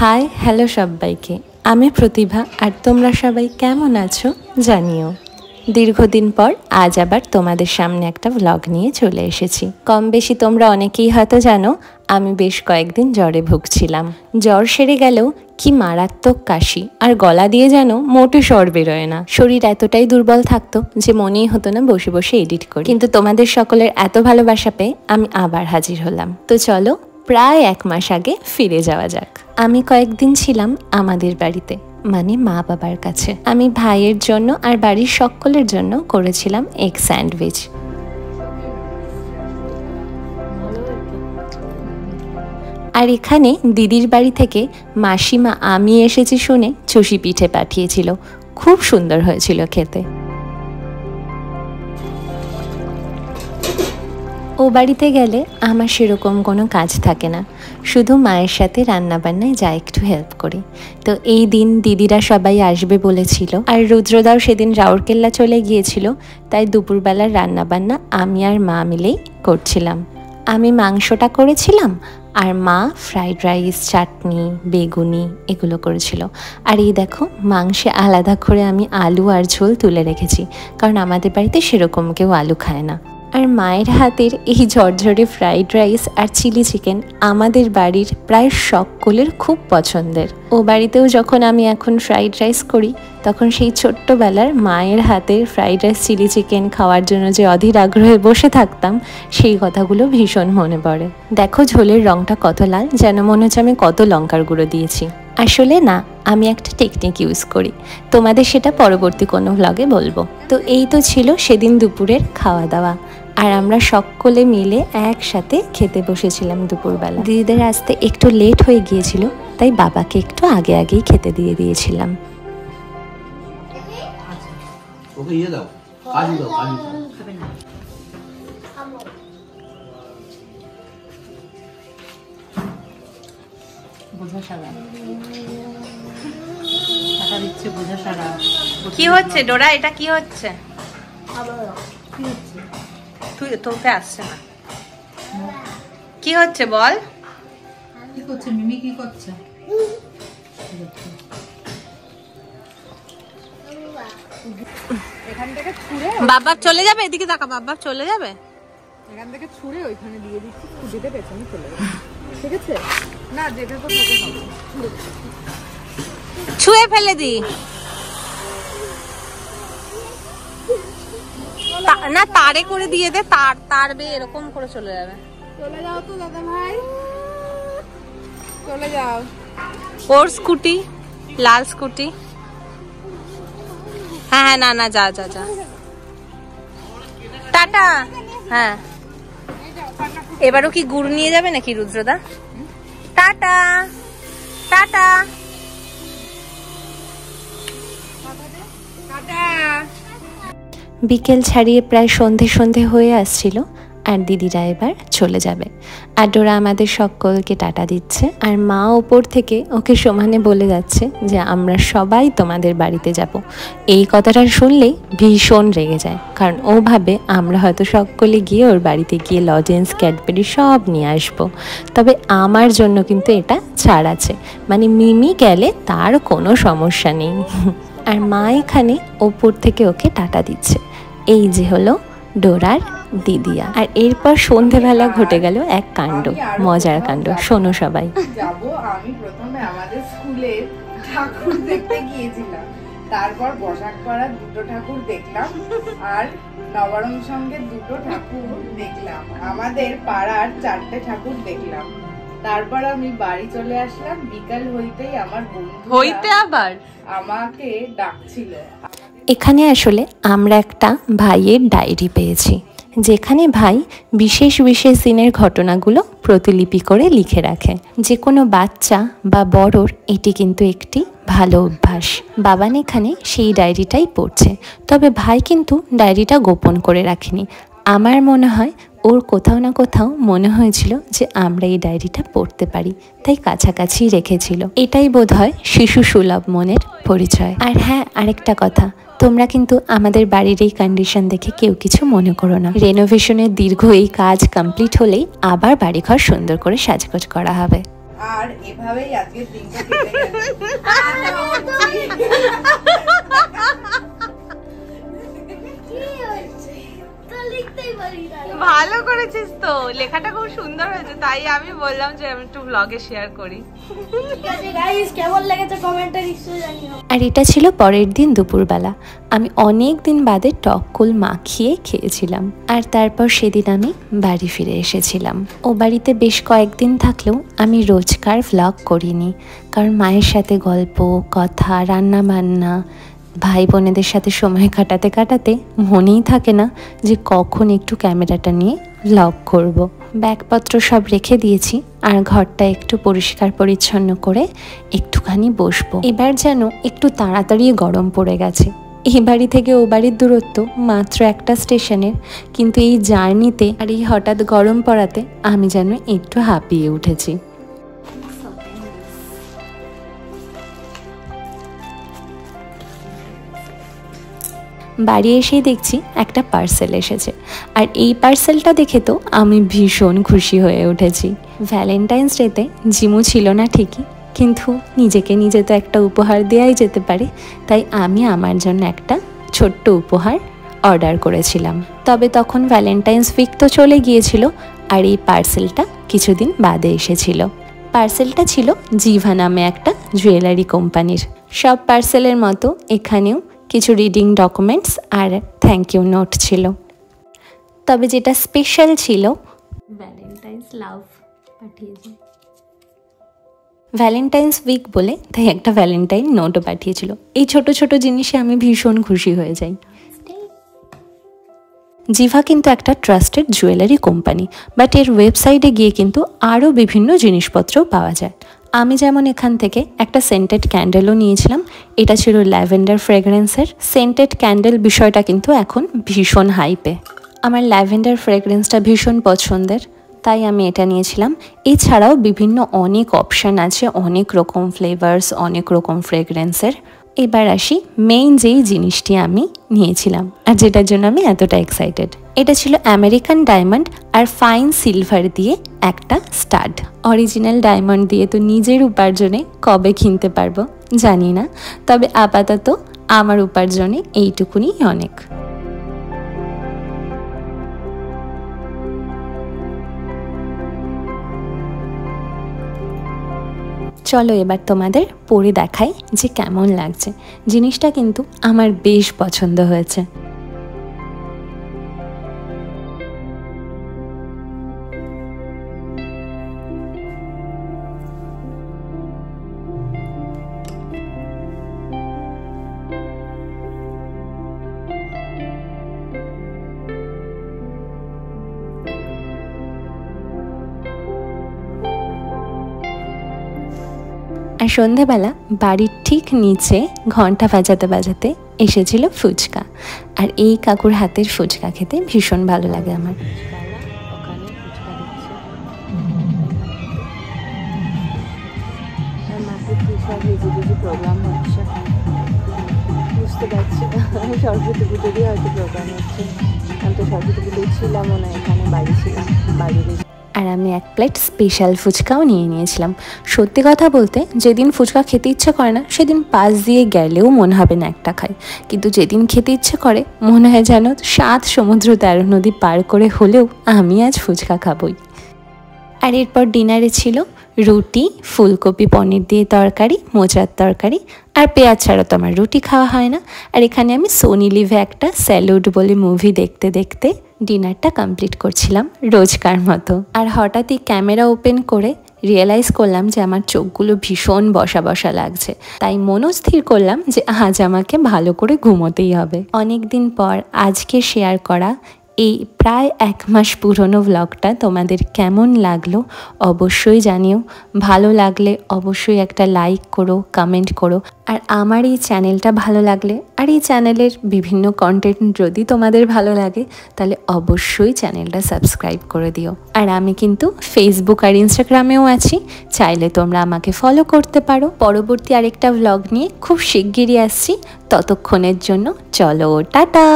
Hi hello সবাইকে, আমি প্রতিভা। আর তোমরা সবাই কেমন আছো জানিও। দীর্ঘদিন পর আজ আবার তোমাদের সামনে একটা ব্লগ নিয়ে চলে এসেছি। কম বেশি তোমরা অনেকেই হয়তো জানো আমি বেশ কয়েকদিন জ্বরে ভুগছিলাম। জ্বর সেরে গেলেও কি মারাত্মক কাশি আর গলা দিয়ে যেন মোটে স্বর বেরোয় না। শরীর এতটাই দুর্বল থাকতো যে মনেই হতো না বসে বসে এডিট করি। কিন্তু তোমাদের সকলের এত ভালোবাসা পেয়ে আমি আবার হাজির হলাম। তো চলো প্রায় 1 মাস আগে ফিরে যাওয়া যাক। আমি কয়েকদিন ছিলাম আমাদের বাড়িতে, মানে মা বাবার কাছে। আমি ভাইয়ের জন্য আর বাড়ির সকলের জন্য করেছিলাম এগ স্যান্ডউইচ। আর এখানে দিদির বাড়ি থেকে মাসিমা আমি এসেছি শুনে চষি পিঠে পাঠিয়েছিল, খুব সুন্দর হয়েছিল খেতে। ও বাড়িতে গেলে আমার সেরকম কোনো কাজ থাকে না, শুধু মায়ের সাথে রান্নাবান্নায় যা একটু হেল্প করি। তো এই দিন দিদিরা সবাই আসবে বলেছিল, আর রুদ্রদাও সেদিন রাউরকেল্লা চলে গিয়েছিল, তাই দুপুরবেলার রান্নাবান্না আমি আর মা মিলেই করছিলাম। আমি মাংসটা করেছিলাম আর মা ফ্রাইড রাইস, চাটনি, বেগুনি এগুলো করেছিল। আর এই দেখো মাংসে আলাদা করে আমি আলু আর ঝোল তুলে রেখেছি, কারণ আমাদের বাড়িতে সেরকম কেউ আলু খায় না। আর মায়ের হাতের এই ঝরঝরে ফ্রাইড রাইস আর চিলি চিকেন আমাদের বাড়ির প্রায় সকলের খুব পছন্দের। ও বাড়িতেও যখন আমি এখন ফ্রাইড রাইস করি, তখন সেই ছোট্টবেলার মায়ের হাতের ফ্রাইড রাইস, চিলি চিকেন খাওয়ার জন্য যে অধীর আগ্রহে বসে থাকতাম, সেই কথাগুলো ভীষণ মনে পড়ে। দেখো ঝোলের রঙটা কত লাল, যেন মনে হচ্ছে আমি কত লঙ্কার গুঁড়ো দিয়েছি। আসলে না, আমি একটা টেকনিক ইউজ করি, তোমাদের সেটা পরবর্তী কোনো ভ্লগে বলবো। তো এই তো ছিল সেদিন দুপুরের খাওয়া দাওয়া, আর আমরা সকলে মিলে একসাথে খেতে বসেছিলাম দুপুরবেলা। দিদিদের আসতে একটু লেট হয়ে গিয়েছিল, তাই বাবাকে একটু আগেই খেতে দিয়ে দিয়েছিলাম। কি হচ্ছে ডোরা, এটা কি হচ্ছে? তোকে আসছে না, কি হচ্ছে বল? কি করছে মিমি, কি করছে? এখান থেকে ছুঁড়ে বাবা চলে যাবে, এদিকে তাকা, বাবা চলে যাবে। এখান থেকে ছুঁড়ে ওইখানে দিয়ে দিচ্ছি, খুঁজেতে পেছনে চলে যাবে, ঠিক আছে? না যেটা তো তোকে হবে, ছুঁয়ে ফেলে দি না, তারে করে দিয়ে দে, তার বে এরকম করে চলে যাবে। চলে যাও তো দাদা ভাই, চলে যাও। ওর স্কুটি, লাল স্কুটি। হ্যাঁ হ্যাঁ, না যা যা যা, টাটা। হ্যাঁ, এবারও কি গুড় নিয়ে যাবে নাকি রুদ্রদা? Tata tata tata. বিকেল ছাড়িয়ে প্রায় সন্ধে হয়ে আসছিল, আর দিদিরা এবার চলে যাবে। আর ডোরা আমাদের সকলকে টাটা দিচ্ছে, আর মা ওপর থেকে ওকে সমানে বলে যাচ্ছে যে আমরা সবাই তোমাদের বাড়িতে যাব। এই কথাটা শুনলেই ভীষণ রেগে যায়, কারণ ও ভাবে আমরা হয়তো সকলে গিয়ে ওর বাড়িতে গিয়ে লজেন্স, ক্যাডবেরি সব নিয়ে আসবো। তবে আমার জন্য কিন্তু এটা ছাড় আছে, মানে মিমি গেলে তার কোনো সমস্যা নেই। আর মা এখানে ওপর থেকে ওকে টাটা দিচ্ছে। এই যে হলো ডোরার দিদিয়া। আর এরপর সন্ধেবেলা ঘটে গেল এক কাণ্ড, মজার কাণ্ড, শোনো সবাই। যাবো, আমি প্রথমে আমাদের স্কুলে ঠাকুর দেখতে গিয়েছিলাম, তারপর বসাক পাড়ার 2টো ঠাকুর দেখলাম, আর নবরং সঙ্গে 2টো ঠাকুর দেখলাম, আমাদের পাড়ার 4টে ঠাকুর দেখলাম। তারপর আমি বাড়ি চলে আসলাম। বিকাল হইতেই আমার বন্ধু আবার আমাকে ডাকছিল। এখানে আসলে আমরা একটা ভাইয়ের ডায়েরি পেয়েছি, যেখানে ভাই বিশেষ দিনের ঘটনাগুলো প্রতিলিপি করে লিখে রাখে। যে কোনো বাচ্চা বা বড়োর এটি কিন্তু একটি ভালো অভ্যাস। বাবান এখানে সেই ডায়েরিটাই পড়ছে, তবে ভাই কিন্তু ডায়েরিটা গোপন করে রাখেনি। আমার মনে হয় ওর কোথাও না কোথাও মনে হয়েছিল যে আমরা এই ডায়েরিটা পড়তে পারি, তাই কাছাকাছি রেখেছিল। এটাই বোধহয় শিশু সুলভ মনের পরিচয়। আর হ্যাঁ, আরেকটা কথা, তোমরা কিন্তু আমাদের বাড়ির এই কন্ডিশন দেখে কেউ কিছু মনে করো না। রেনোভেশনের দীর্ঘ এই কাজ কমপ্লিট হলেই আবার বাড়িঘর সুন্দর করে সাজগোজ করা হবে। আর এভাবেই আজকের দিনটা কেটে গেল। ভালো করেছিস তো, লেখাটা খুব সুন্দর হয়েছে, তাই আমি বললাম যে আমি একটু ব্লগে শেয়ার করি। আর এটা ছিল পরের দিন দুপুরবেলা। আমি অনেক দিন বাদে টক কুল মাখিয়ে খেয়েছিলাম। আর তারপর সেদিন আমি বাড়ি ফিরে এসেছিলাম। ও বাড়িতে বেশ কয়েকদিন থাকলেও আমি রোজকার ভ্লগ করিনি, কারণ মায়ের সাথে গল্প কথা, রান্না বান্না, ভাই বোনেদের সাথে সময় কাটাতে কাটাতে মনেই থাকে না যে কখন একটু ক্যামেরাটা নিয়ে ভ্লগ করব। ব্যাগপত্র সব রেখে দিয়েছি আর ঘরটা একটু পরিষ্কার পরিচ্ছন্ন করে একটুখানি বসবো। এবার যেন একটু তাড়াতাড়ি গরম পড়ে গেছে। এই বাড়ি থেকে ও বাড়ির দূরত্ব মাত্র একটা স্টেশনের, কিন্তু এই জার্নিতে আর এই হঠাৎ গরম পড়াতে আমি যেন একটু হাঁপিয়ে উঠেছি। বাড়ি এসেই দেখছি একটা পার্সেল এসেছে, আর এই পার্সেলটা দেখে তো আমি ভীষণ খুশি হয়ে উঠেছি। ভ্যালেন্টাইন্স ডেতে জিমু ছিল না ঠিকই, কিন্তু নিজেকে নিজে তো একটা উপহার দেওয়াই যেতে পারে, তাই আমি আমার জন্য একটা ছোট্ট উপহার অর্ডার করেছিলাম। তবে তখন ভ্যালেন্টাইন্স উইক তো চলে গিয়েছিল, আর এই পার্সেলটা কিছুদিন বাদে এসেছিল। পার্সেলটা ছিল জিভা নামে একটা জুয়েলারি কোম্পানির। সব পার্সেলের মতো এখানেও কিছু রিডিং ডকুমেন্টস আর থ্যাংক ইউ নোট ছিল। তবে যেটা স্পেশাল ছিল, ভ্যালেন্টাইন্স লাভ পাঠিয়েছে। ভ্যালেন্টাইন্স উইক বলে তাই একটা ভ্যালেন্টাইন নোটও পাঠিয়েছিল। এই ছোট ছোট জিনিসে আমি ভীষণ খুশি হয়ে যাই। জিভা কিন্তু একটা ট্রাস্টেড জুয়েলারি কোম্পানি, বাট এর ওয়েবসাইটে গিয়ে কিন্তু আরও বিভিন্ন জিনিসপত্র পাওয়া যায়। আমি যেমন এখান থেকে একটা সেন্টেড ক্যান্ডেলও নিয়েছিলাম। এটা ছিল ল্যাভেন্ডার ফ্রেগরেন্সের। সেন্টেড ক্যান্ডেল বিষয়টা কিন্তু এখন ভীষণ হাইপে। আমার ল্যাভেন্ডার ফ্রেগরেন্সটা ভীষণ পছন্দের, তাই আমি এটা নিয়েছিলাম। এছাড়াও বিভিন্ন অনেক অপশান আছে, অনেক রকম ফ্লেভার্স, অনেক রকম ফ্রেগরেন্সের। এবার আসি মেইন যেই জিনিসটি আমি নিয়েছিলাম আর যেটার জন্য আমি এতটা এক্সাইটেড। এটা ছিল আমেরিকান ডায়মন্ড আর ফাইন সিলভার দিয়ে একটা স্টাড। অরিজিনাল ডায়মন্ড দিয়ে তো নিজের উপার্জনে কবে কিনতে পারবো জানি না, তবে আপাতত আমার উপার্জনে এইটুকুনি অনেক। চলো এবার তোমাদের পরে দেখাই যে কেমন লাগছে। জিনিসটা কিন্তু আমার বেশ পছন্দ হয়েছে। আর সন্ধেবেলা বাড়ির ঠিক নিচে ঘন্টা বাজাতে বাজাতে এসেছিল ফুচকা। আর এই কাকুর হাতের ফুচকা খেতে ভীষণ ভালো লাগে আমার। প্রোগ্রাম হচ্ছে বুঝতে পারছি না, সরস্বতী পুজোরই হয়তো প্রোগ্রাম হচ্ছে। আমি তো সরস্বতী পুজোয় ছিলামও না, এখানে বাড়ি ছিলাম, বাড়ির। আর আমি এক প্লেট স্পেশাল ফুচকাও নিয়ে নিয়েছিলাম। সত্যি কথা বলতে যেদিন ফুচকা খেতে ইচ্ছে করে না সেদিন পাশ দিয়ে গেলেও মনে হবে না একটা খাই, কিন্তু যেদিন খেতে ইচ্ছে করে মনে হয় যেন 7 সমুদ্র 13 নদী পার করে হলেও আমি আজ ফুচকা খাবই। আর এরপর ডিনারে ছিল রুটি, ফুলকপি পনির দিয়ে তরকারি, মোচার তরকারি, আর পেঁয়াজ ছাড়া তো আমার রুটি খাওয়া হয় না। আর এখানে আমি সোনি লিভে একটা স্যালুড বলে মুভি দেখতে দেখতে ডিনারটা কমপ্লিট করছিলাম রোজকার মতো। আর হঠাৎই ক্যামেরা ওপেন করে রিয়েলাইজ করলাম যে আমার চোখগুলো ভীষণ বসা বসা লাগছে। তাই মনস্থির করলাম যে আজ আমাকে ভালো করে ঘুমোতেই হবে। অনেক দিন পর আজকে শেয়ার করা এই প্রায় 1 মাস পুরনো ব্লগটা তোমাদের কেমন লাগলো অবশ্যই জানিও। ভালো লাগলে অবশ্যই একটা লাইক করো, কমেন্ট করো। আর আমার এই চ্যানেলটা ভালো লাগলে আর এই চ্যানেলের বিভিন্ন কন্টেন্ট যদি তোমাদের ভালো লাগে তাহলে অবশ্যই চ্যানেলটা সাবস্ক্রাইব করে দিও। আর আমি কিন্তু ফেসবুক আর ইনস্টাগ্রামেও আছি, চাইলে তোমরা আমাকে ফলো করতে পারো। পরবর্তী আরেকটা ব্লগ নিয়ে খুব শিগগিরই আসছি, ততক্ষণের জন্য চলো টাটা।